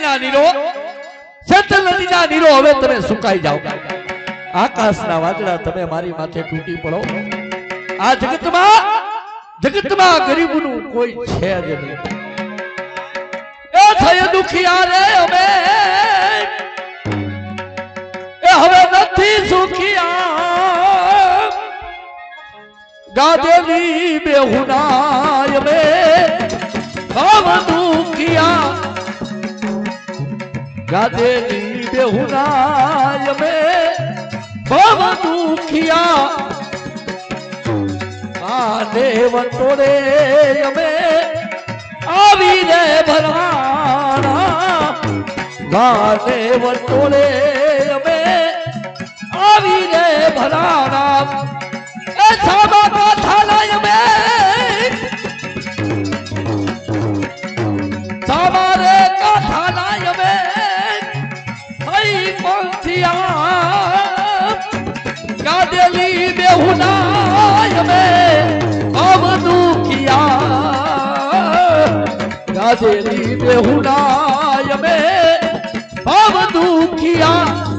નદીના નીરો સેતલ નદીના નીરો હવે તમે સુકાઈ જાઓ આકાશના વાદળા તમે મારી માથે તૂટી પડો આ જગતમાં ગરીબનું કોઈ છે જ નહીં એ થય દુખિયા રે અમે એ હવે નથી સુખિયા ગાદેલી બેહુનાય મે ભાવ દુખિયા ગાદેલી બેહુનાય મે ભાવ દુખિયા આને વટોડે અમે આવી રે ભરાણા ગાને વટોડે અમે આવી રે ભરાણા એ સાબા કાથા લાય મે સાબા રે કાથા લાય મે હઈ પંથિયા ગાદેલી બેહુનાય મે અવ દુખિયા ગાદેલી બેહુનાય મે અવ દુખિયા